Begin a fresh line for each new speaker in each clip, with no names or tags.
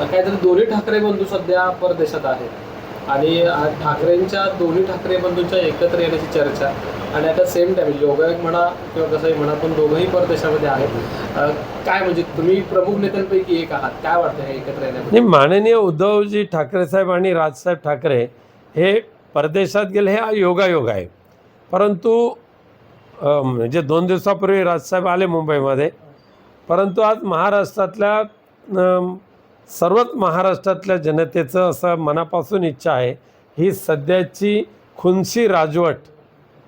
काहीतरी दोन्ही ठाकरे बंधू सध्या परदेशात आहेत आणि ठाकरेंच्या दोन्ही ठाकरे बंधूंच्या एकत्र येण्याची चर्चा आणि आता सेम टाईम योगायोग म्हणा किंवा कसंही म्हणा पण दोघंही परदेशामध्ये आहेत. काय म्हणजे तुम्ही प्रमुख नेत्यांपैकी एक आहात, काय वाटतं हे एकत्र येण्यामध्ये?
माननीय उद्धवजी ठाकरे साहेब आणि राजसाहेब ठाकरे हे परदेशात गेले हे योगायोग आहे. परंतु म्हणजे 2 दिवसापूर्वी राजसाहेब आले मुंबईमध्ये. परंतु आज महाराष्ट्रातल्या सर्वच महाराष्ट्रातल्या जनतेचं असं मनापासून इच्छा आहे ही सध्याची खुनशी राजवट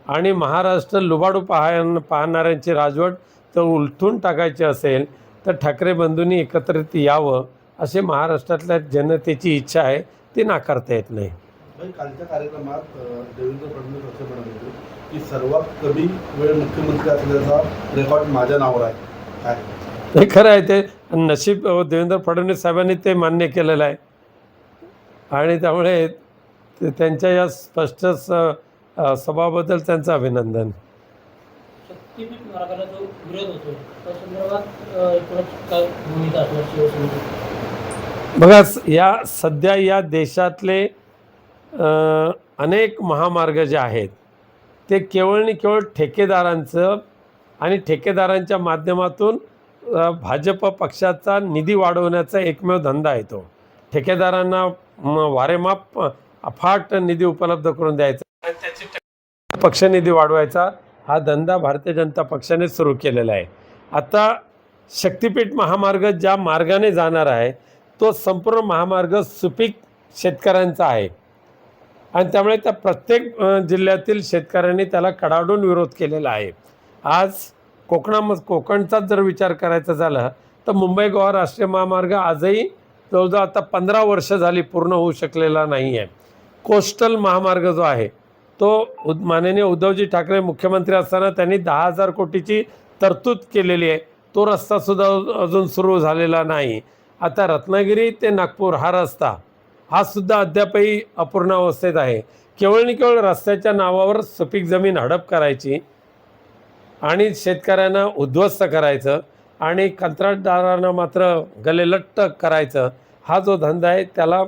आणि महाराष्ट्र लुबाडू पाहणाऱ्यांची राजवट तर उलथून टाकायची असेल तर ठाकरे बंधूंनी एकत्रित यावं अशी महाराष्ट्रातल्या जनतेची इच्छा आहे, ती नाकारता येत नाही.
कालच्या कार्यक्रमात देवेंद्र फडणवीस असे म्हणत होते की सर्वात कमी वेळ मुख्यमंत्री असल्याचा रेकॉर्ड माझ्या नावावर आहे. काय
हे खरं आहे, ते नशीब देवेंद्र फडणवीस साहेबांनी ते मान्य केलेलं आहे आणि त्यामुळे त्यांच्या या स्पष्ट स्वभावाबद्दल त्यांचं अभिनंदन.
शक्तीपीठ मार्गाला जो विरोध होतो त्या संदर्भात एकूणच काय भूमिका असणार शिवसेनेची?
बघा, या सध्या या देशातले अनेक महामार्ग जे आहेत ते केवळ आणि केवळ ठेकेदारांचं आणि ठेकेदारांच्या माध्यमातून भाजप पक्षाचा निधी वाढवण्याचा एकमेव धंदा आहे. तो ठेकेदारांना वारेमाप अफाट निधी उपलब्ध करून द्यायचा आणि त्याची पक्षनिधी वाढवायचा हा धंदा भारतीय जनता पक्षाने सुरू केलेला आहे. आता शक्तीपीठ महामार्ग ज्या मार्गाने जाणार आहे तो संपूर्ण महामार्ग सुपीक शेतकऱ्यांचा आहे आणि त्यामुळे त्या प्रत्येक जिल्ह्यातील शेतकऱ्यांनी त्याला कडाडून विरोध केलेला आहे. आज कोकणचाच जर विचार करायचा झाला तर मुंबई गोवा राष्ट्रीय महामार्ग आजही जवळजवळ आता 15 वर्ष झाली पूर्ण होऊ शकलेला नाही आहे. कोस्टल महामार्ग जो आहे तो माननीय उद्धवजी ठाकरे मुख्यमंत्री असताना त्यांनी 10,000 कोटीची तरतूद केलेली आहे. तो रस्तासुद्धा अजून सुरू झालेला नाही. आता रत्नागिरी ते नागपूर हा रस्ता हा सुद्धा अद्यापही अपूर्ण अवस्थेत आहे. केवळ आणि केवळ रस्त्याच्या नावावर सुपीक जमीन हडप करायची आणि शेतकऱ्यांना उद्ध्वस्त करायचं आणि कंत्राटदारांना मात्र गलेलट्ट करायचं हा जो धंदा आहे त्याला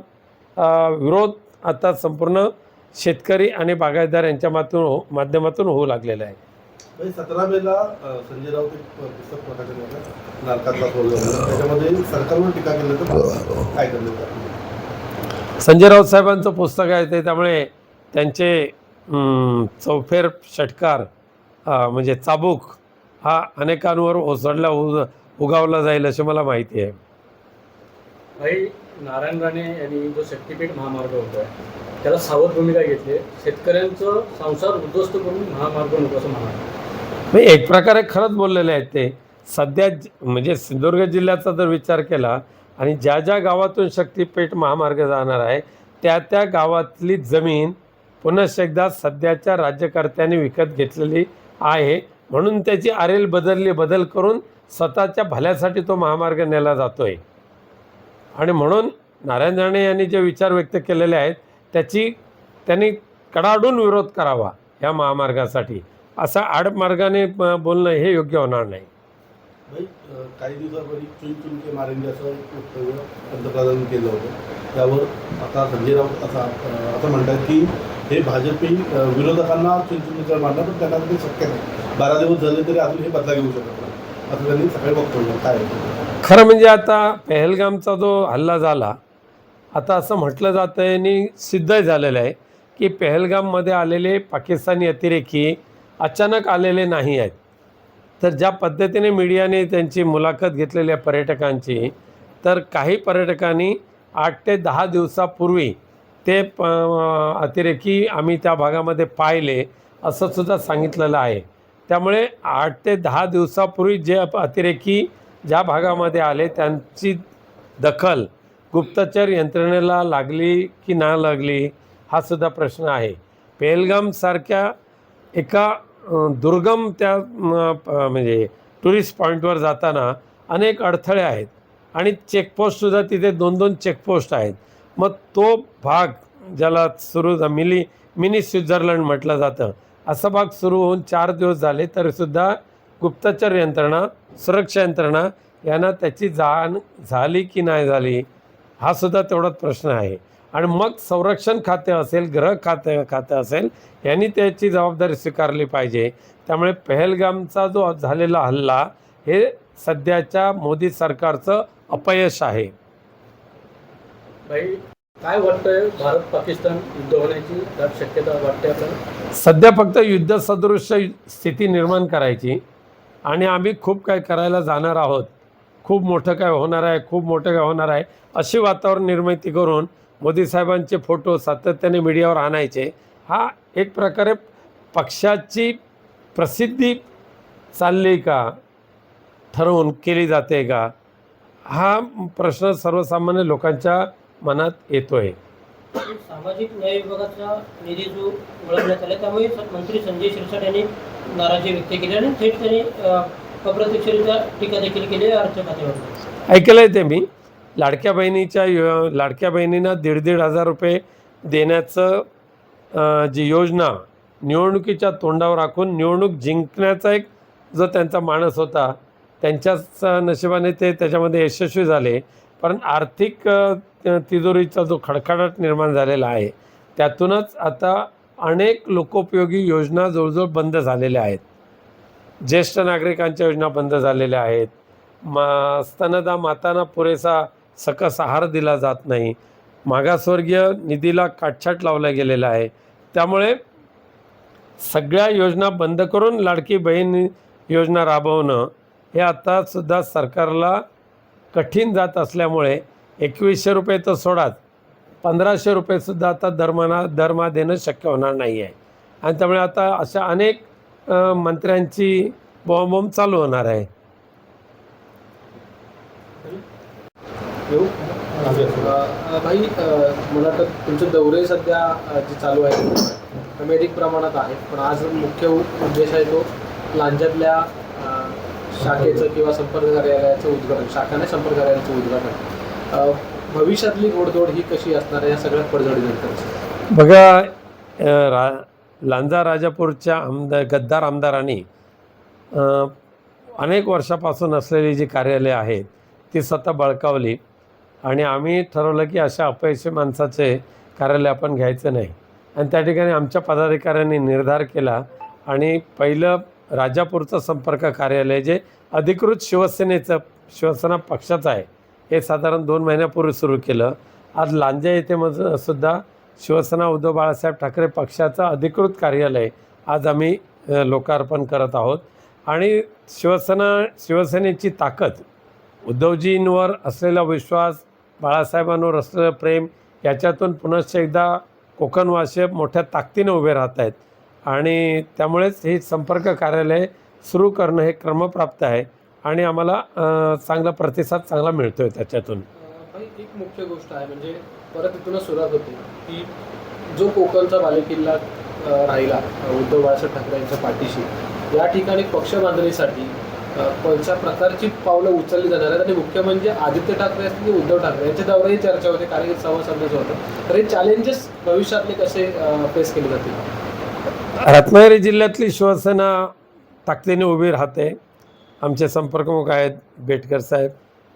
विरोध आता संपूर्ण शेतकरी आणि बागायतदार यांच्या माध्यमातून होऊ लागलेला आहे.
17 मेला संजय राऊत पुस्तक प्रकाशन झालं नारकातला त्याच्यामध्ये सरकारवर टीका केली तर काय करणार?
संजय राऊत साहेबांचं पुस्तक आहे ते, त्यामुळे त्यांचे चौफेर षटकार म्हणजे चाबूक हा अनेकांवर ओसरला उगावला जाईल असे मला माहिती आहे.
भाई नारायण राणे यांनी जो शक्तीपीठ महामार्ग होता त्याला सावध भूमिका घेतली. शेतकऱ्यांचं संसार उद्ध्वस्त करून महामार्ग नको असं म्हणाले.
एक प्रकारे खरंच बोललेले आहेत ते. सध्या म्हणजे सिंधुदुर्ग जिल्ह्याचा जर विचार केला आणि ज्या ज्या गावातून शक्तीपीठ महामार्ग जाणार आहे त्या त्या गावातली जमीन पुनश्च एकदा सध्याच्या राज्यकर्त्यांनी विकत घेतलेली आहे, म्हणून त्याची आरेल बदल करून स्वतःच्या भल्यासाठी तो महामार्ग नेला जातो आहे. आणि म्हणून नारायण राणे यांनी जे विचार व्यक्त केलेले आहेत त्यांनी कडाडून विरोध करावा या महामार्गासाठी. असा आडमार्गाने बोलणं हे योग्य होणार नाही.
काही दिवसापूर्वी चुन के मारेंगे असं वक्तव्य पंतप्रधानांनी केलं होतं. त्यावर आता संजय राऊत असं म्हणतात की हे भाजपी विरोधकांना चुन मारणार पण त्यांना ते शक्य नाही. 12 दिवस झाले तरी अजून हे बदला घेऊ शकत नाही असं त्यांनी सकाळी वक्तव्य. काय
खरं म्हणजे आता पहलगामचा जो हल्ला झाला आता असं म्हटलं जातं आहे आणि सिद्ध झालेलं आहे की पहलगाममध्ये आलेले पाकिस्तानी अतिरेकी अचानक आलेले नाही आहेत. तर ज्या पद्धतीने मीडियाने त्यांची मुलाखत घेतलेली आहे पर्यटकांची, तर काही पर्यटकांनी 8 ते 10 दिवसापूर्वी ते अतिरेकी आम्ही त्या भागामध्ये पाहिले असं सुद्धा सांगितलेलं आहे. त्यामुळे 8 ते 10 दिवसापूर्वी जे अतिरेकी ज्या भागामध्ये आले त्यांची दखल गुप्तचर यंत्रणेला लागली की ना लागली हा सुद्धा प्रश्न आहे. पहलगामसारख्या एका दुर्गम त्या म्हणजे टुरिस्ट पॉईंटवर जाताना अनेक अडथळे आहेत आणि चेकपोस्टसुद्धा तिथे 2-2 चेकपोस्ट आहेत. मग तो भाग ज्याला मिनी स्वित्झर्लंड म्हटलं जातं असा भाग सुरू होऊन 4 दिवस झाले तरीसुद्धा गुप्तचर यंत्रणा सुरक्षा यंत्रणा यांना त्याची जाण झाली की नाही झाली हा सुद्धा तेवढाच प्रश्न आहे. आणि मग संरक्षण खाते असेल, गृह खाते असेल, यांनी त्याची जबाबदारी स्वीकारली पाहिजे. त्यामुळे पहलगामचा जो झालेला हल्ला हे सध्याच्या मोदी सरकारचं अपयश आहे.
भाई काय वाटतंय, भारत पाकिस्तान युद्ध होण्याची दाट शक्यता वाटते आपल्याला?
सध्या फक्त युद्धसदृश स्थिती निर्माण करायची आणि आम्ही खूप काय करायला जाणार आहोत, खूप मोठं काय होणार आहे, खूप मोठं काय होणार आहे, अशी वातावरण निर्मिती करून मोदी साहेबांचे फोटो सातत्याने मीडियावर आणायचे. हा एक प्रकारे पक्षाची प्रसिद्धी चालली का, ठरवून केली जाते का, हा प्रश्न सर्वसामान्य लोकांच्या मनात येतो आहे.
सामाजिक न्याय विभागाचा निधी जो वळवण्यात आला त्यामुळे मंत्री संजय शिरसाट यांनी नाराजी व्यक्त केली आणि थेट त्यांनी अप्रत्यक्षरित्या टीका देखील केली आहे अर्थ खात्यावर.
ऐकलं आहे ते मी. लाडक्या बहिणींना 1,500 रुपये देण्याचं जी योजना निवडणुकीच्या तोंडावर राखून निवडणूक जिंकण्याचा एक जो त्यांचा मानस होता, त्यांच्याच नशिबाने ते त्याच्यामध्ये यशस्वी झाले. पण आर्थिक तिजोरीचा जो खडखडाट निर्माण झालेला आहे, त्यातूनच आता अनेक लोकोपयोगी योजना जवळजवळ बंद झालेल्या आहेत. ज्येष्ठ नागरिकांच्या योजना बंद झालेल्या आहेत. स्तनदा मातांना पुरेसा सकस आहार दिला जात नाही. मागासवर्गीय निधीला काटछाट लावला गेलेला आहे. त्यामुळे सगळ्या योजना बंद करून लाडकी बहीण योजना राबवणं हे आतासुद्धा सरकारला कठीण जात असल्यामुळे 2,100 रुपये तर सोडाच, 1,500 रुपयेसुद्धा आता दरमहा देणं शक्य होणार नाही आहे. आणि त्यामुळे आता अशा अनेक मंत्र्यांची बोंबाबोंब चालू होणार आहे.
भाई मला वाटतं तुमचे दौरे सध्या जे चालू आहेत अमेरिक प्रमाणात आहेत, पण आज मुख्य उद्देश आहे तो लांजातल्या शाखेचं किंवा संपर्क कार्यालयाचं उद्घाटन, शाखाने संपर्क कार्यालयाचं उद्घाटन. भविष्यातली घोडदौड ही कशी असणार आहे या सगळ्या पडझडीनंतर?
बघा, लांजा राजापूरच्या गद्दार आमदारांनी अनेक वर्षापासून असलेली जी कार्यालय आहेत ती स्वतः बळकावली आणि आम्ही ठरवलं की अशा अपयशी माणसाचे कार्यालय आपण घ्यायचं नाही. आणि त्या ठिकाणी आमच्या पदाधिकाऱ्यांनी निर्धार केला आणि पहिलं राजापूरचं संपर्क कार्यालय जे अधिकृत शिवसेना पक्षाचं आहे, हे साधारण 2 महिन्यापूर्वी सुरू केलं. आज लांजा येथे सुद्धा शिवसेना उद्धव बाळासाहेब ठाकरे पक्षाचं अधिकृत कार्यालय आज आम्ही लोकार्पण करत आहोत. आणि शिवसेनेची ताकद, उद्धवजींवर असलेला विश्वास, बाळासाहेबांवर असलेलं प्रेम, याच्यातून पुनश्च एकदा कोकणवासी मोठ्या ताकदीने उभे राहत आहेत. आणि त्यामुळेच हे संपर्क कार्यालय सुरू करणं हे क्रमप्राप्त आहे आणि आम्हाला चांगला प्रतिसाद चांगला मिळतो आहे त्याच्यातून.
एक मुख्य गोष्ट आहे म्हणजे परत इथूनच सुरुवात होते की जो कोकणचा बालेकिल्ला राहिला उद्धव बाळासाहेब ठाकरे यांच्या पाठीशी, या ठिकाणी पक्ष बांधणीसाठी कोणत्या प्रकारची पावलं उचलली जाणार आहेत. आणि मुख्य म्हणजे आदित्य ठाकरे असतील की उद्धव ठाकरे यांच्या दौऱ्याही चर्चा होते, कारण संवाद साधण्याचं होतं. तर हे चॅलेंजेस भविष्यातले कसे फेस केले जातील?
रत्नागिरी जिल्ह्यातली शिवसेना ताकदीने उभी राहते. आमचे संपर्कप्रमुख आहेत बेटकर साहेब,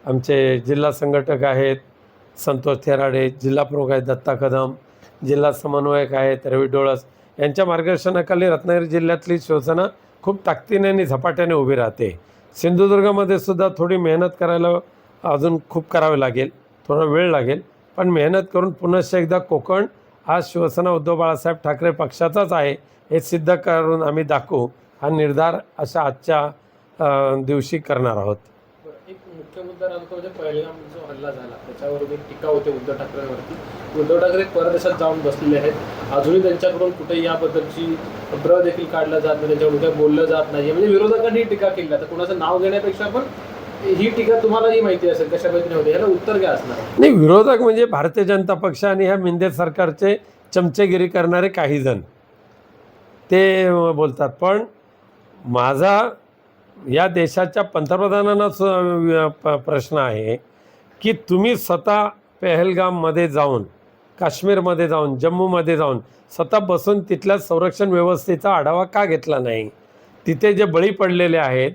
आमचे जिल्हा संघटक आहेत संतोष थेराडे, जिल्हा प्रमुख आहेत दत्ता कदम, जिल्हा समन्वयक आहेत रवी डोळस, यांच्या मार्गदर्शनाखाली रत्नागिरी जिल्ह्यातली शिवसेना खूप ताकदीने आणि झपाट्याने उभी राहते. सिंधुदुर्गामध्ये सुद्धा थोडी मेहनत करायला अजून खूप करावे लागेल, थोडा वेळ लागेल, पण मेहनत करून पुनश्च एकदा कोकण हा शिवसेना उद्धव बाळासाहेब ठाकरे पक्षाचाच आहे हे सिद्ध करून आम्ही दाखवू. हा निर्धार अशा आजच्या दिवशी करणार आहोत.
एक मुख्य मुद्दा राहतो म्हणजे पहलगाम जो हल्ला झाला त्याच्यावरून एक टीका होते उद्धव ठाकरेंवरती. उद्धव ठाकरे परदेशात जाऊन बसलेले आहेत, अजूनही त्यांच्याकडून कुठेही याबद्दलची ब्र देखील काढलं जात नाही, त्यांच्याकडून काही बोललं जात नाही. म्हणजे विरोधकांनी टीका केली, तर कोणाचं नाव घेण्यापेक्षा पण ही टीका तुम्हालाही माहिती असेल कशा पद्धतीने होते, ह्याला उत्तर काय असणार?
नाही, विरोधक म्हणजे भारतीय जनता पक्ष आणि ह्या मिंदे सरकारचे चमचेगिरी करणारे काही जण ते बोलतात. पण माझा या देशाच्या पंतप्रधानांना प्रश्न आहे की तुम्ही स्वतः पहलगाममध्ये जाऊन, काश्मीरमध्ये जाऊन, जम्मूमध्ये जाऊन स्वतः बसून तिथल्या संरक्षण व्यवस्थेचा आढावा का घेतला नाही? तिथे जे बळी पडलेले आहेत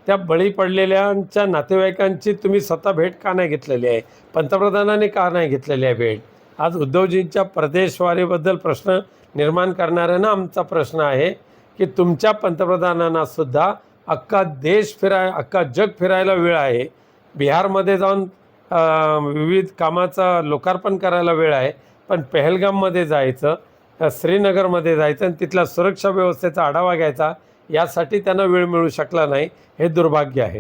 त्या बळी पडलेल्यांच्या नातेवाईकांची तुम्ही स्वतः भेट का नाही घेतलेली आहे? पंतप्रधानांनी का नाही घेतलेली आहे भेट? आज उद्धवजींच्या प्रदेशवारीबद्दल प्रश्न निर्माण करणाऱ्यांना आमचा प्रश्न आहे की तुमच्या पंतप्रधानांनासुद्धा अख्खा देश अख्खा जग फिरायला वेळ आहे. बिहारमध्ये जाऊन विविध कामाचं लोकार्पण करायला वेळ आहे, पण पहलगाममध्ये जायचं, श्रीनगरमध्ये जायचं आणि तिथल्या सुरक्षा व्यवस्थेचा आढावा घ्यायचा, यासाठी त्यांना वेळ मिळू शकला नाही. हे दुर्भाग्य आहे.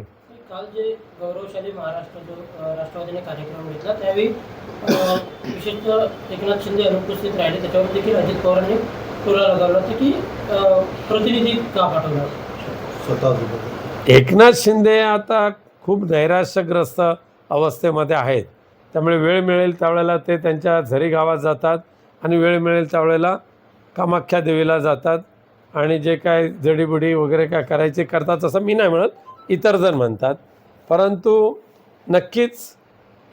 काल जे गौरवशाली महाराष्ट्र जो राष्ट्रवादीने कार्यक्रम घेतला त्यावेळी विशेषतः एकनाथ शिंदे अनुपस्थित राहिले, त्याच्यावर देखील अजित पवारांनी टोला लगावला होता की प्रतिनिधी का पाठवला
स्वतः
एकनाथ शिंदे आता खूप नैराश्यग्रस्त अवस्थेमध्ये आहेत. त्यामुळे वेळ मिळेल त्यावेळेला ते त्यांच्या झरी गावात जातात आणि वेळ मिळेल त्यावेळेला कामाख्या देवीला जातात आणि जे काय जडीबुडी वगैरे काय करायचे करतात असं मी नाही म्हणत, इतर जण म्हणतात. परंतु नक्कीच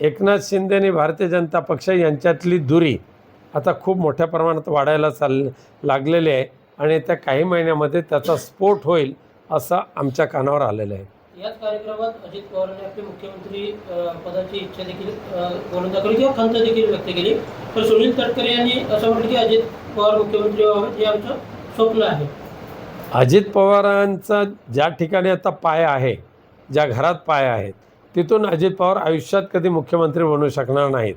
एकनाथ शिंदे आणि भारतीय जनता पक्ष यांच्यातली दुरी आता खूप मोठ्या प्रमाणात वाढायला लागलेली आहे आणि त्या काही महिन्यामध्ये त्याचा स्फोट होईल असं आमच्या कानावर आलेलं आहे.
याच कार्यक्रमात अजित पवारांनी आपली मुख्यमंत्री पदाची इच्छा देखील बोलून दाखवली किंवा खंत देखील व्यक्त केली. तर सुनील तटकरे यांनी असं म्हटलं की अजित पवार मुख्यमंत्री व्हावेत हे आमचं स्वप्न आहे.
अजित पवारांचा ज्या ठिकाणी आता पाय आहे, ज्या घरात पाय आहेत, तिथून अजित पवार आयुष्यात कधी मुख्यमंत्री बनू शकणार नाहीत.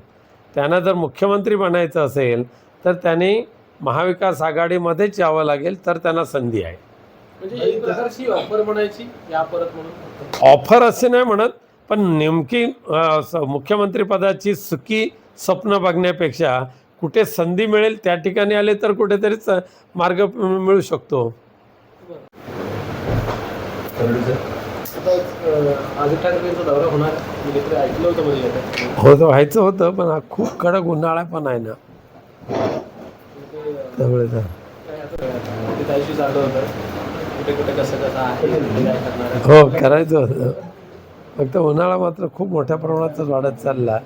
त्यांना जर मुख्यमंत्री बनायचं असेल तर त्यांनी महाविकास आघाडीमध्येच यावं लागेल, तर त्यांना संधी आहे.
म्हणजे एक प्रकारची ऑफर म्हणायची या परत म्हणून.
ऑफर असे नाही म्हणत, पण नेमकी मुख्यमंत्रीपदाची सुखी स्वप्न बघण्यापेक्षा कुठे संधी मिळेल त्या ठिकाणी आले तर कुठेतरीच मार्ग मिळू शकतो.
आदित्य ठाकरेंचा दौरा होणार मी काहीतरी ऐकलं होतं मध्ये.
होतं व्हायचं होतं, पण हा खूप कडक उन्हाळा पण आहे ना, त्यामुळे
ते त्याशी चाललं होतं कुठे कुठे कसं कसं आहे काय करणार आहे.
हो करायचं होतं, फक्त उन्हाळा मात्र खूप मोठ्या प्रमाणातच वाढत चालला.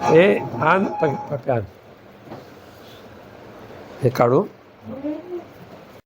हे आण पप्या हे काढू.